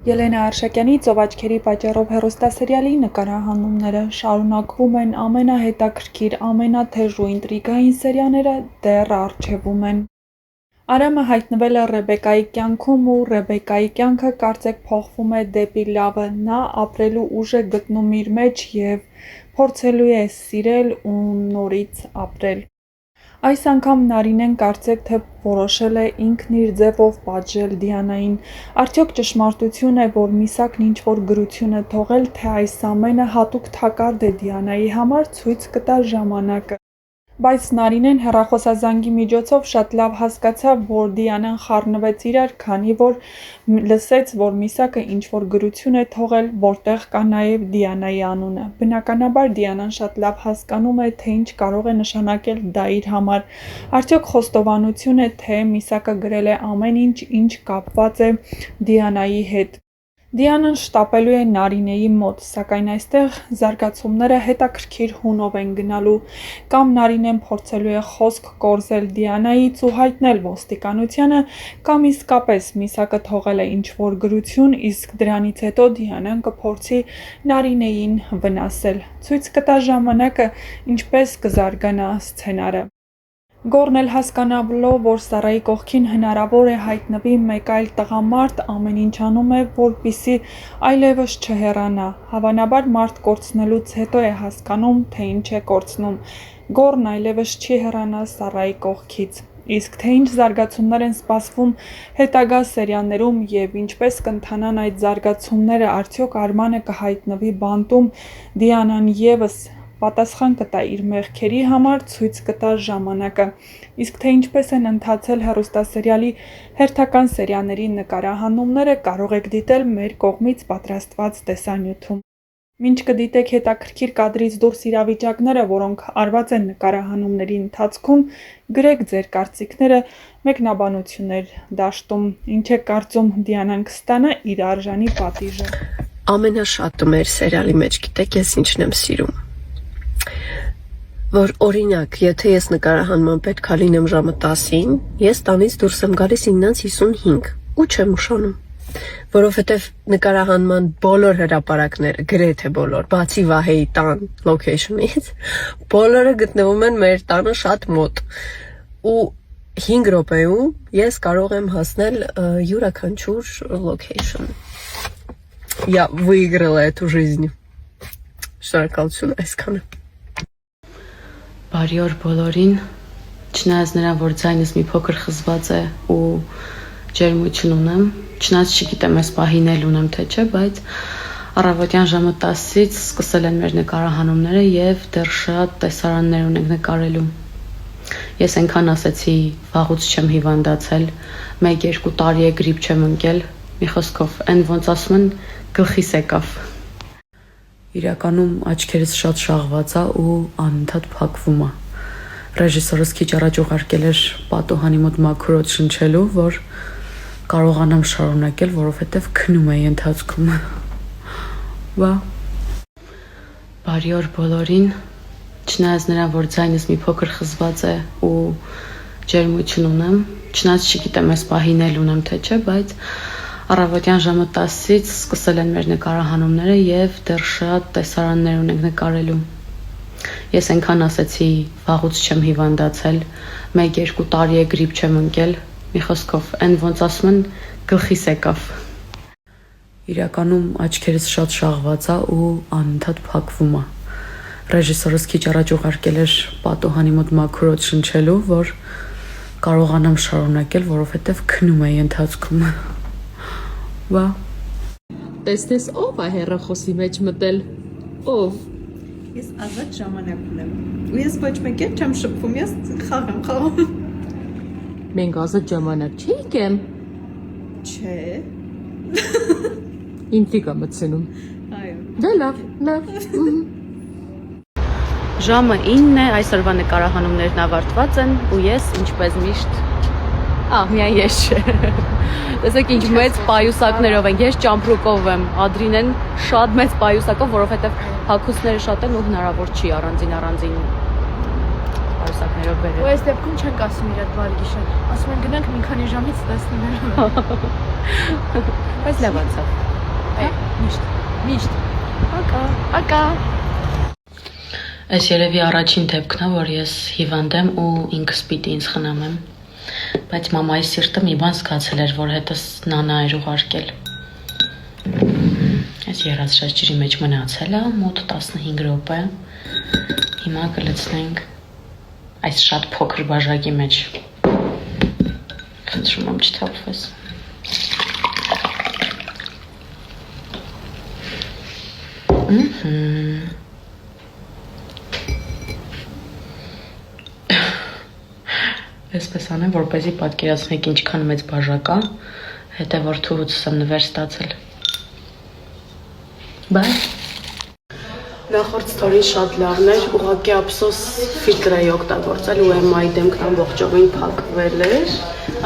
Ելենա Արշակյանի «Ծովաչքերի պատճառով» հեռուստասերիալի նկարահանումները շարունակվում են, ամենահետաքրքիր, ամենաթեժ ու ինտրիգային սերիաները դեռ առջևում են։ Արամը հայտնվել է Ռեբեկայի կյանքում ու Ռեբեկայի կյանքը կարծեք փոխվում է դեպի լավը, նա ապրելու ուժ է գտնում իր մեջ և փորձելու է սիրել ու նորից ապրել։ Այս անգամ Նարինեն կարծեք թե որոշել է ինքն իր ձևով պատժել Դիանային։ Արդյոք ճշմարտություն է, որ Միսակն ինչ-որ գրություն է թողել, թե այս ամենը հատուկ թակարդ է Դիանայի համար, ցույց կտա ժամանակը։ Բայց Նարինեն հեռախոսազանգի միջոցով շատ լավ հասկացավ, որ Դիանան խառնվեց իրար, քանի որ լսեց, որ Միսակը ինչ-որ գրություն է թողել, որտեղ կա նաև Դիանայի անունը։ Բնականաբար Դիանան շատ լավ հասկանում է, թե ինչ կարող է նշանակել դա իր համար։ Արդյոք խոստովանություն է, թե Միսակը գրել է ամեն ինչ, ինչ կապված է Դիանայի հետ։ Դիանան շտապելու է Նարինեի մոտ, սակայն այստեղ զարգացումները հետաքրքիր հունով են գնալու։ Կամ Նարինեն փորձելու է խոսք կորզել Դիանայից ու հայտնել ոստիկանությանը, կամ իսկապես Միսակը թողել է ինչ-որ գրություն, իսկ դրանից հետո Դիանան կփորձի Նարինեին վնասել։ Ցույց կտա ժամանակը, ինչպես կզարգանա սցենարը։ Գոռն էլ հասկանալով, որ Սառայի կողքին հնարավոր է հայտնվի մեկ այլ տղամարդ, ամեն ինչ անում է, որպեսզի այլևս չհեռանա։ Հավանաբար մարդ կորցնելուց հետո է հասկանում, թե ինչ է կորցնում։ Գոռն այլևս չի հեռանա Սառայի կողքից։ Իսկ թե ինչ զարգացումներ են սպասվում հետագա սերիաներում և ինչպես կընթանան այդ զարգացումները, արդյոք Արմանը կհայտնվի բանտում, Դիանան ևս պատասխան կտա իր մեղքերի համար, ցույց կտա ժամանակը։ Իսկ թե ինչպես են ընթացել հեռուստասերիալի հերթական սերիաների նկարահանումները, կարող եք դիտել մեր կողմից պատրաստված տեսանյութում։ Մինչ կդիտեք հետաքրքիր կադրից դուրս իրավիճակները, որոնք արված են նկարահանումների ընթացքում, գրեք ձեր կարծիքները մեկնաբանություններ դաշտում։ Ինչ եք կարծում, Դիանան կստանա իր արժանի պատիժը։ Ամենաշատը մեր սերիալի մեջ գիտեք ես ինչն եմ սիրում, որ օրինակ, եթե ես նկարահանման պետք է լինեմ ժամը 10-ին, ես տանից դուրս եմ գալիս 9:55 ու չեմ ուշանում, որովհետև նկարահանման բոլոր հրապարակները, գրեթե բոլոր, բացի Վահեի տան location-ից, բոլորը գտնվում են մեր տանը շատ մոտ, ու 5 րոպեում ես կարող եմ հասնել յուրաքանչյուր location. Я выиграла эту жизнь. Շնորհակալություն այսքանը։ Բարի օր բոլորին, չնայած նրան, որ ձայնս մի փոքր խզված է ու ջերմություն ունեմ, չնայած չգիտեմ այս պահին էլ ունեմ թե չէ, բայց առավոտյան ժամը 10-ից սկսել են մեր նկարահանումները և դեռ շատ տեսարաններ ունենք նկարելու։ Ես այնքան ասեցի, վաղուց չեմ հիվանդացել, 1-2 տարի է գրիպ չեմ ընկել, մի խոսքով, այն ոնց ասում են, գլխիս եկավ։ Իրականում աչքերս շատ շաղված է ու անընդհատ փակվում է։ Ռեժիսորս քիչ առաջ ուղարկել էր պատուհանի մոտ մաքուր օդ շնչելու, որ կարողանամ շարունակել, որովհետև քնում էի ընթացքում։ Վա։ Բարի օր բոլորին, չնայած նրան, որ ձայնս մի փոքր խզված է ու ջերմություն ունեմ, չնայած չգիտեմ այս պահին էլ ունեմ թե չէ, բայց առավոտյան ժամը 10-ից սկսել են մեր նկարահանումները և դեռ շատ տեսարաններ ունենք նկարելու։ Ես այնքան ասեցի, վաղուց չեմ հիվանդացել, 1-2 տարի է գրիպ չեմ ընկել, մի խոսքով, այն ոնց ասում են, գլխիս եկավ։ Իրականում աչքերս շատ շաղված է ու անընդհատ փակվում է։ Ռեժիսորս քիչ առաջ ուղարկել էր պատուհանի մոտ մաքուր օդ շնչելու, որ կարողանամ շարունակել, որովհետև քնում էի ընթացքում։ Վա։ Տեսնես ով է հեռախոսի մեջ մտել, ով։ Ես ազատ ժամանակ ունեմ, ու ես ոչ մեկ էլ չեմ շփվում, ես խաղ եմ խաղում։ Մենք ազատ ժամանակ չենք եմ։ Չէ։ Ինտիկ է մտցնում։ Այո։ Դե լավ, լավ։ Ժամը 9 է, այսօրվա նկարահանումներն ավարտված են ու ես, ինչպես միշտ, միայն ես չէ։ Տեսեք ինչ մեծ պայուսակներով են, ես ճամպրուկով եմ, Ադրինեն շատ մեծ պայուսակով, որովհետև հագուստները շատ են ու հնարավոր չի առանձին պայուսակներով բերել։ Ու այս դեպքում չենք ասում իրար բարի գիշեր, ասում են գնանք մի քանի ժամից տեսնենք։ Բայց լավ անցավ։ Այ, միշտ։ Ակա։ Այս երևի առաջին դեպքն է, որ ես հիվանդ եմ ու ինքս պիտի ինձ խնամեմ։ Բայց մամայի սիրտը մի բան զգացել էր, որ հետս նանա էր ուղարկել։ Այս երազրած ջրի մեջ մնացել է մոտ 15 րոպե։ Հիմա կլցնենք այս շատ փոքր բաժակի մեջ։ Խնդրում եմ չթափվես։ Այսպես անեմ, որպեսզի պատկերացնեք ինչքան մեծ բաժակ է, հետո որ թուղուցս եմ նվեր ստացել։ Բայ։ Նախորդ ստորին շատ լավն էր, ուղղակի ափսոս ֆիլտր էի օգտագործել ու MI դեմքն ամբողջովին փակվել էր։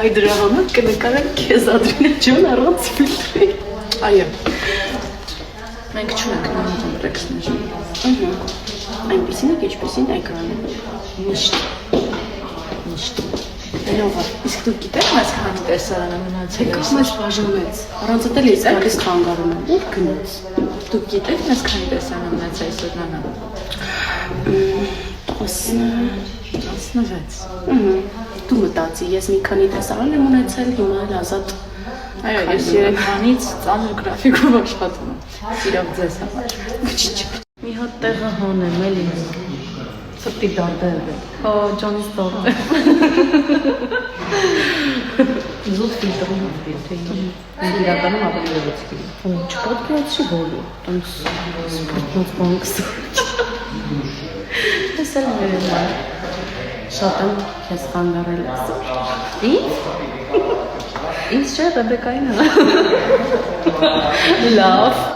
Այ դրա համար կնկարեմ քեզ Ադրինե ջան առանց ֆիլտրի։ Այո։ Մենք չունենք նման կոմպլեքսներ։ Այնպեսին է, ինչպեսին էկրանը։ Միշտ։ Լավ, իսկ դուք գիտեք մեզ քանի տեսարանը մնացել է։ Եկավ մեզ բաժանեց։ Առանց էլ էս գալիս խանգարում եմ։ Ուր գնաց։ Դուք գիտեք մեզ քանի տեսարանը մնացել է Սուրնանը։ 16։ Դու մտածի, ես մի քանի տեսարան եմ ունեցել, հիմա էլ ազատ։ Այո, ես Երևանից ծանր գրաֆիկով աշխատում եմ։ Սիրով ձեզ համար։ Մի հատ տեղը հանեմ, էլի։ Սպիտի դարդեր է։ Օ, Ջոնիս դորդ։ Զուտ ֆիլտրում ֆիլտրի։ Մենք իրականում ավելի լավից գիտենք։ Չպատկերացրի բոլոր։ Տոնց սպորտնոց բանկս։ Ես էլ մեր շատ եմ քեզ խանգարել այսօր։ Ինձ չէ, Ռեբեկային է։ Լավ։